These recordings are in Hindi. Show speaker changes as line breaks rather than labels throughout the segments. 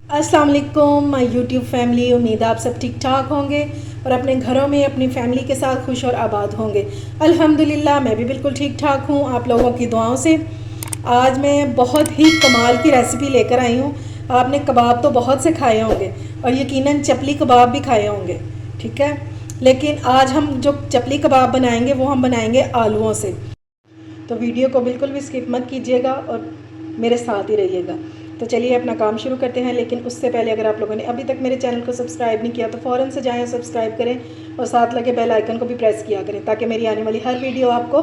अस्सलाम वालेकुम माय यूट्यूब फैमिली। उम्मीद है आप सब ठीक ठाक होंगे और अपने घरों में अपनी फैमिली के साथ खुश और आबाद होंगे। अल्हम्दुलिल्लाह मैं भी बिल्कुल ठीक ठाक हूँ आप लोगों की दुआओं से। आज मैं बहुत ही कमाल की रेसिपी लेकर आई हूँ। आपने कबाब तो बहुत से खाए होंगे और यकीनन चपली कबाब भी खाए होंगे, ठीक है। लेकिन आज हम जो चपली कबाब बनाएंगे वो हम बनाएंगे आलूओं से। तो वीडियो को बिल्कुल भी स्किप मत कीजिएगा और मेरे साथ ही रहिएगा। तो चलिए अपना काम शुरू करते हैं। लेकिन उससे पहले अगर आप लोगों ने अभी तक मेरे चैनल को सब्सक्राइब नहीं किया तो फ़ौरन से जाएं, सब्सक्राइब करें और साथ लगे बेल आइकन को भी प्रेस किया करें ताकि मेरी आने वाली हर वीडियो आपको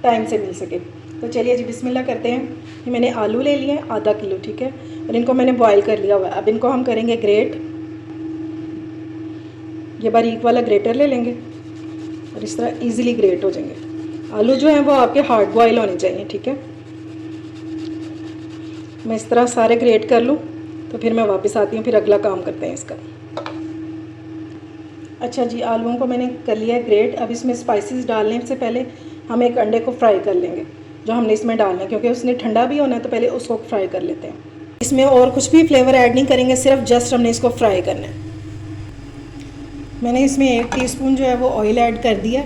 टाइम से मिल सके। तो चलिए जी बिस्मिल्लाह करते हैं। ये मैंने आलू ले लिए आधा किलो, ठीक है, और इनको मैंने बॉयल कर लिया हुआ है। अब इनको हम करेंगे ग्रेट। ये बारीक वाला ग्रेटर ले लेंगे और इस तरह ईज़िली ग्रेट हो जाएंगे। आलू जो हैं वो आपके हार्ड बॉयल होने चाहिए, ठीक है। मैं इस तरह सारे ग्रेट कर लूँ तो फिर मैं वापस आती हूँ, फिर अगला काम करते हैं इसका। अच्छा जी, आलूओं को मैंने कर लिया है ग्रेट। अब इसमें स्पाइसेस डालने से पहले हम एक अंडे को फ्राई कर लेंगे जो हमने इसमें डालना है, क्योंकि उसने ठंडा भी होना है तो पहले उसको फ्राई कर लेते हैं। इसमें और कुछ भी फ्लेवर ऐड नहीं करेंगे, सिर्फ जस्ट हमने इसको फ्राई करना है। मैंने इसमें 1 टीस्पून जो है वो ऑयल ऐड कर दिया।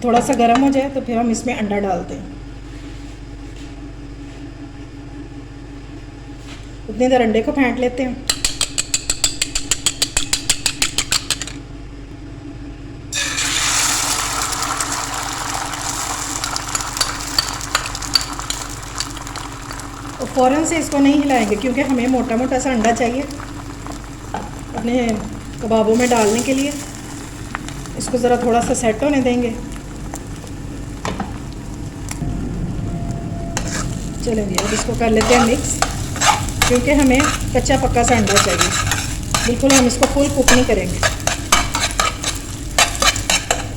थोड़ा सा गर्म हो जाए तो फिर हम इसमें अंडा डालते हैं। उतनी देर अंडे को फेंट लेते हैं। और फ़ौरन से इसको नहीं हिलाएंगे क्योंकि हमें मोटा मोटा सा अंडा चाहिए अपने कबाबों में डालने के लिए। इसको ज़रा थोड़ा सा सेट होने देंगे। चलें जी, अब इसको कर लेते हैं मिक्स, क्योंकि हमें कच्चा पक्का सा अंडा चाहिए। बिल्कुल हम इसको फुल कुक नहीं करेंगे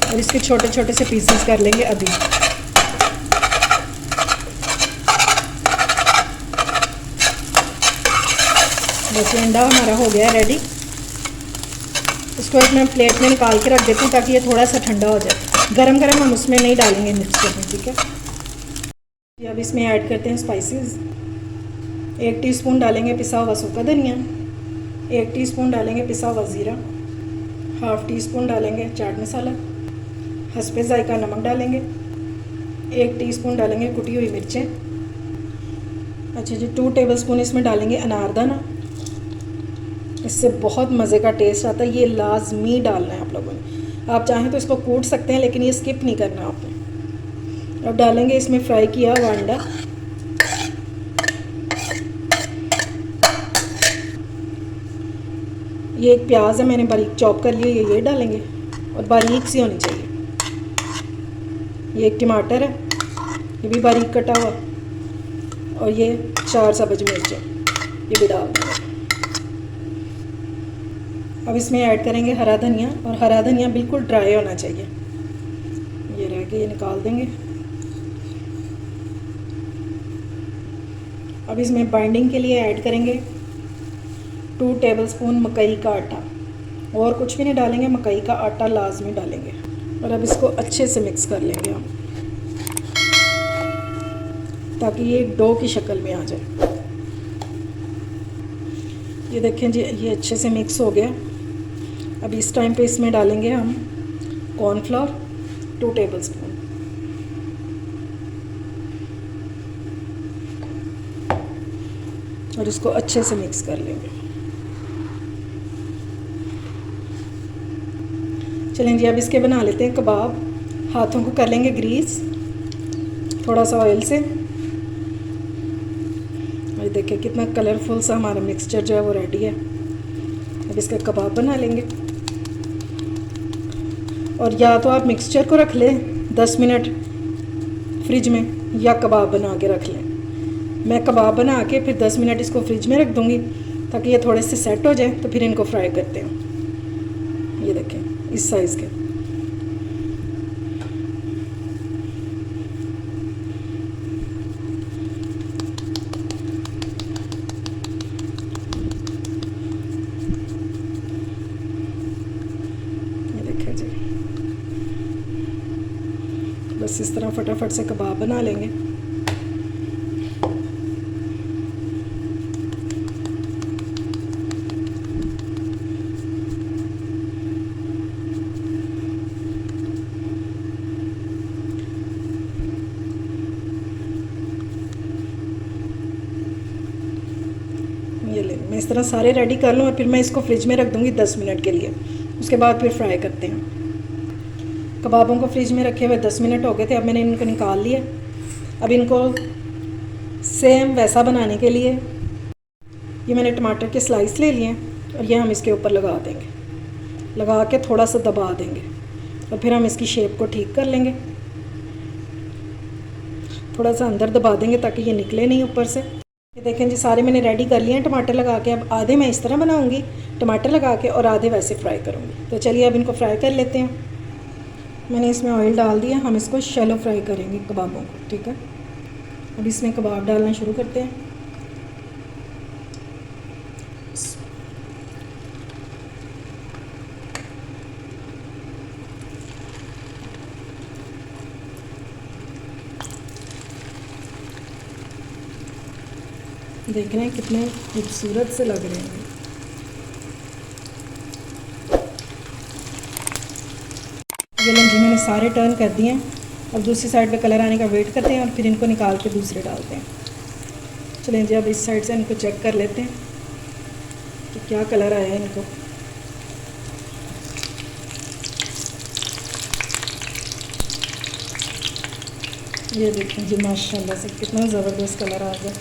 और इसके छोटे छोटे से पीसेस कर लेंगे अभी। बस ये अंडा हमारा हो गया रेडी। इसको एक मैं प्लेट में निकाल के रख देती हूँ ताकि ये थोड़ा सा ठंडा हो जाए। गरम गरम हम उसमें नहीं डालेंगे मिक्सचर में, ठीक है। अब इसमें ऐड करते हैं स्पाइसेस। 1 टीस्पून डालेंगे पिसा हुआ सूखा धनिया, 1 टीस्पून डालेंगे पिसा हुआ ज़ीरा, ½ टीस्पून डालेंगे चाट मसाला, हस्बे जायका नमक डालेंगे, 1 टीस्पून डालेंगे कुटी हुई मिर्चें। अच्छा जी, 2 टेबलस्पून इसमें डालेंगे अनारदाना। इससे बहुत मज़े का टेस्ट आता है, ये लाजमी डालना है आप लोगों ने। आप चाहें तो इसको कूट सकते हैं लेकिन ये स्किप नहीं करना आपने। अब डालेंगे इसमें फ्राई किया हुआ अंडा। ये एक प्याज है मैंने बारीक चॉप कर लिया, ये डालेंगे और बारीक सी होनी चाहिए। ये एक टमाटर है, ये भी बारीक कटा हुआ, और ये 4 सब्ज़ मिर्चें, ये भी डाल देंगे। अब इसमें ऐड करेंगे हरा धनिया, और हरा धनिया बिल्कुल ड्राई होना चाहिए। ये रह के ये निकाल देंगे। अब इसमें बाइंडिंग के लिए ऐड करेंगे 2 टेबलस्पून मकई का आटा। और कुछ भी नहीं डालेंगे, मकई का आटा लाजमी डालेंगे। और अब इसको अच्छे से मिक्स कर लेंगे हम ताकि ये डो की शक्ल में आ जाए। ये देखें जी, ये अच्छे से मिक्स हो गया। अब इस टाइम पे इसमें डालेंगे हम कॉर्नफ्लोर 2 टेबलस्पून। और इसको अच्छे से मिक्स कर लेंगे। चलें जी, अब इसके बना लेते हैं कबाब। हाथों को कर लेंगे ग्रीस थोड़ा सा ऑयल से। और देखिए कितना कलरफुल सा हमारा मिक्सचर जो है वो रेडी है। अब इसका कबाब बना लेंगे। और या तो आप मिक्सचर को रख लें 10 मिनट फ्रिज में, या कबाब बना के रख लें। मैं कबाब बना के फिर 10 मिनट इसको फ्रिज में रख दूँगी ताकि ये थोड़े से सेट हो जाए, तो फिर इनको फ्राई करते हैं। ये देखें इस साइज़ के। ये देखें जी, बस इस तरह फटाफट से कबाब बना लेंगे। मैं इस तरह सारे रेडी कर लूँ और फिर मैं इसको फ्रिज में रख दूँगी 10 मिनट के लिए। उसके बाद फिर फ्राई करते हैं। कबाबों को फ्रिज में रखे हुए 10 मिनट हो गए थे। अब मैंने इनको निकाल लिया। अब इनको सेम वैसा बनाने के लिए ये मैंने टमाटर के स्लाइस ले लिए हैं और ये हम इसके ऊपर लगा देंगे। लगा के थोड़ा सा दबा देंगे और फिर हम इसकी शेप को ठीक कर लेंगे। थोड़ा सा अंदर दबा देंगे ताकि ये निकले नहीं ऊपर से। ये देखें जी, सारे मैंने रेडी कर लिए हैं टमाटर लगा के। अब आधे मैं इस तरह बनाऊंगी टमाटर लगा के और आधे वैसे फ्राई करूंगी। तो चलिए अब इनको फ्राई कर लेते हैं। मैंने इसमें ऑयल डाल दिया। हम इसको शैलो फ्राई करेंगे कबाबों को, ठीक है। अब इसमें कबाब डालना शुरू करते हैं। देख रहे हैं कितने खूबसूरत से लग रहे हैं। ये लो जी, मैंने सारे टर्न कर दिए हैं। अब दूसरी साइड पे कलर आने का वेट करते हैं और फिर इनको निकाल के दूसरे डालते हैं। चलें जी, अब इस साइड से इनको चेक कर लेते हैं कि क्या कलर आया है इनको। ये देखें जी, माशाल्लाह से कितना ज़बरदस्त कलर आ गया।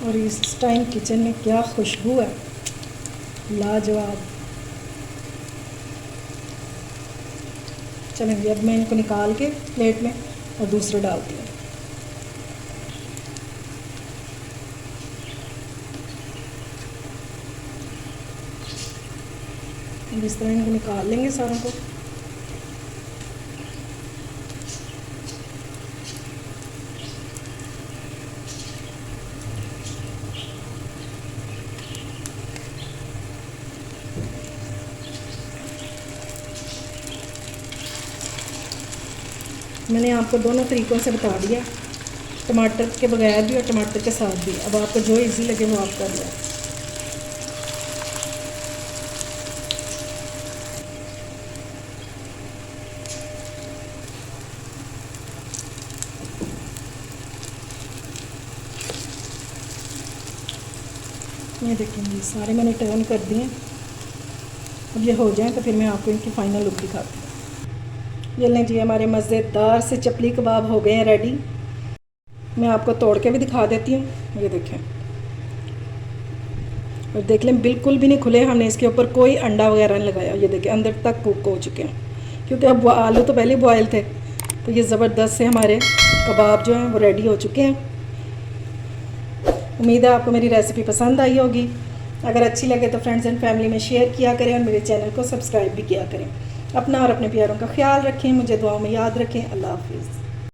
और इस टाइम किचन में क्या खुशबू है, लाजवाब। चलेंगे अब मैं इनको निकाल के प्लेट में और दूसरे डालती हूँ। इस तरह इनको निकाल लेंगे सारों को। मैंने आपको दोनों तरीक़ों से बता दिया, टमाटर के बगैर भी और टमाटर के साथ भी। अब आपको जो इजी लगे वो आप कर लें। ये देखेंगे सारे मैंने टर्न कर दिए। अब ये हो जाए तो फिर मैं आपको इनकी फ़ाइनल लुक दिखाती हूँ। ये लें जी, हमारे मज़ेदार से चपली कबाब हो गए हैं रेडी। मैं आपको तोड़ के भी दिखा देती हूँ। ये देखें और देख लें, बिल्कुल भी नहीं खुले। हमने इसके ऊपर कोई अंडा वगैरह नहीं लगाया। ये देखें अंदर तक कुक हो चुके हैं, क्योंकि अब आलू तो पहले बॉयल थे। तो ये ज़बरदस्त से हमारे कबाब जो हैं वो रेडी हो चुके हैं। उम्मीद है आपको मेरी रेसिपी पसंद आई होगी। अगर अच्छी लगे तो फ्रेंड्स एंड फैमिली में शेयर किया करें और मेरे चैनल को सब्सक्राइब भी किया करें। अपना और अपने प्यारों का ख्याल रखें, मुझे दुआओं में याद रखें। अल्लाह हाफिज़।